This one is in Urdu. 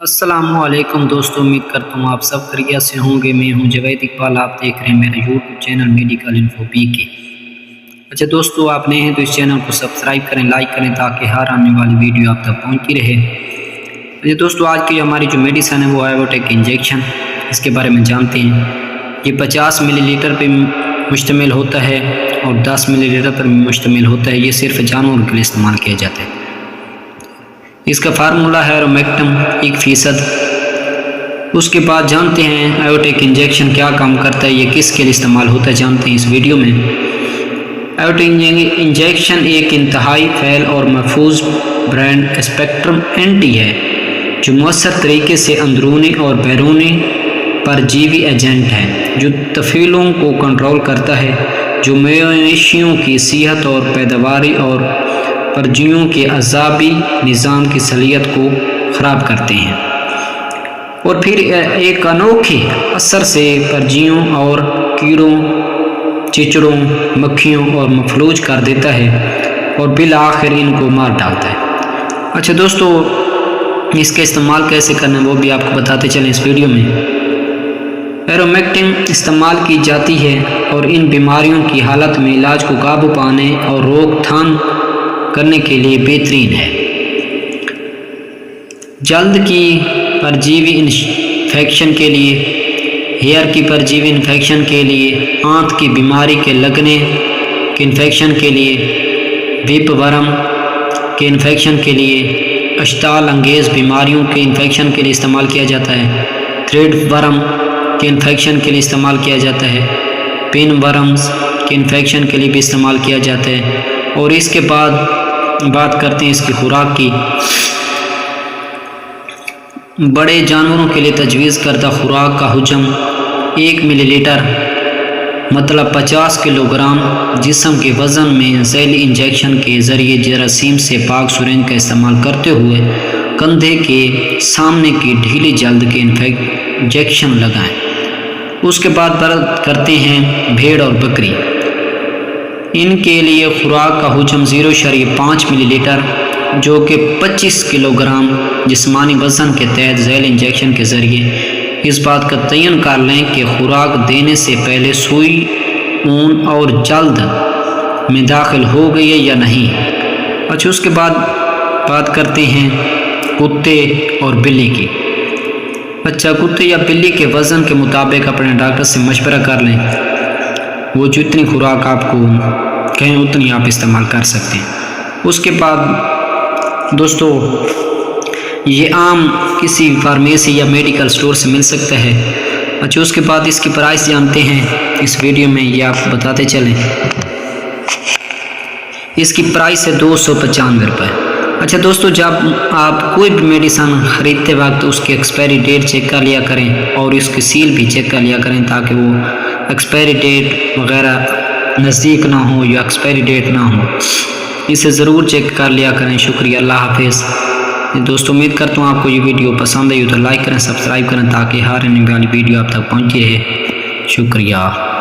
السلام علیکم دوستو، امید کرتا ہوں آپ سب خیریت سے ہوں گے۔ میں ہوں جاوید اقبال، آپ دیکھ رہے ہیں میرا یوٹیوب چینل میڈیکل انفو پی کے۔ اچھا دوستو، آپ نئے ہیں تو اس چینل کو سبسکرائب کریں، لائک کریں تاکہ ہر آنے والی ویڈیو آپ تک پہنچتی رہے۔ اچھا دوستو، آج کی ہماری جو میڈیسن ہے وہ ایووٹیک انجیکشن، اس کے بارے میں جانتے ہیں۔ یہ 50 ملی لیٹر پہ مشتمل ہوتا ہے اور 10 ملی لیٹر پر مشتمل ہوتا ہے۔ یہ صرف جانوروں کے لیے استعمال کیا جاتا ہے۔ اس کا فارمولہ ہے رومیکٹم 1%۔ اس کے بعد جانتے ہیں ایووٹیک انجیکشن کیا کام کرتا ہے، یہ کس کے لیے استعمال ہوتا ہے، جانتے ہیں اس ویڈیو میں۔ ایووٹیک انجیکشن ایک انتہائی فعال اور محفوظ برانڈ اسپیکٹرم اینٹی ہے جو مؤثر طریقے سے اندرونی اور بیرونی پرجیوی ایجنٹ ہے جو طفیلوں کو کنٹرول کرتا ہے، جو مویشیوں کی صحت اور پیداواری اور پرجیویوں کے اعصابی نظام کی صلاحیت کو خراب کرتے ہیں، اور پھر ایک انوکھے اثر سے پرجیویوں اور کیڑوں، چیچڑوں، مکھیوں اور مفلوج کر دیتا ہے اور بالآخر ان کو مار ڈالتا ہے۔ اچھا دوستو، اس کا استعمال کیسے کرنا ہے وہ بھی آپ کو بتاتے چلیں اس ویڈیو میں۔ ایرومیکٹن استعمال کی جاتی ہے اور ان بیماریوں کی حالت میں علاج کو قابو پانے اور روک تھام کرنے کے لیے بہترین ہے۔ جلد کی پرجیوی انفیکشن کے لیے، ہیئر کی پرجیوی انفیکشن کے لیے، آنت کی بیماری کے لگنے کے انفیکشن کے لیے، ویپ ورم کے انفیکشن کے لیے، اشتعال انگیز بیماریوں کے انفیکشن کے لیے استعمال کیا جاتا ہے، تھریڈ ورم کے انفیکشن کے لیے استعمال کیا جاتا ہے، پن ورمز کے انفیکشن کے لیے بھی استعمال کیا جاتا ہے۔ اور اس کے بعد بات کرتے ہیں اس کی خوراک کی۔ بڑے جانوروں کے لیے تجویز کردہ خوراک کا حجم 1 ملی لیٹر مطلب 50 کلو گرام جسم کے وزن میں ذیلی انجیکشن کے ذریعے جراثیم سے پاک سرنج کا استعمال کرتے ہوئے کندھے کے سامنے کی ڈھیلی جلد کے انجیکشن لگائیں۔ اس کے بعد بات کرتے ہیں بھیڑ اور بکری۔ ان کے لیے خوراک کا حجم 0.5 ملی لیٹر جو کہ 25 کلو گرام جسمانی وزن کے تحت ذیلی انجیکشن کے ذریعے اس بات کا تعین کر لیں کہ خوراک دینے سے پہلے سوئی اون اور جلد میں داخل ہو گئی ہے یا نہیں۔ اچھا، اس کے بعد بات کرتے ہیں کتے اور بلی کی۔ اچھا، کتے یا بلی کے وزن کے مطابق اپنے ڈاکٹر سے مشورہ کر لیں، وہ جتنی خوراک آپ کو کہیں اتنی آپ استعمال کر سکتے ہیں۔ اس کے بعد دوستو، یہ عام کسی فارمیسی یا میڈیکل سٹور سے مل سکتا ہے۔ اچھا، اس کے بعد اس کی پرائس جانتے ہیں اس ویڈیو میں، یہ آپ کو بتاتے چلیں۔ اس کی پرائس ہے 295 روپے۔ اچھا دوستو، جب آپ کوئی بھی میڈیسن خریدتے وقت اس کی ایکسپائری ڈیٹ چیک کر لیا کریں اور اس کی سیل بھی چیک کر لیا کریں تاکہ وہ ایکسپائری ڈیٹ وغیرہ نزدیک نہ ہو یا ایکسپائری ڈیٹ نہ ہو، اسے ضرور چیک کر لیا کریں۔ شکریہ، اللہ حافظ۔ دوستو، امید کرتا ہوں آپ کو یہ ویڈیو پسند آئی ہو تو لائک کریں، سبسکرائب کریں تاکہ ہر آنے والی ویڈیو آپ تک پہنچتی رہے۔ شکریہ۔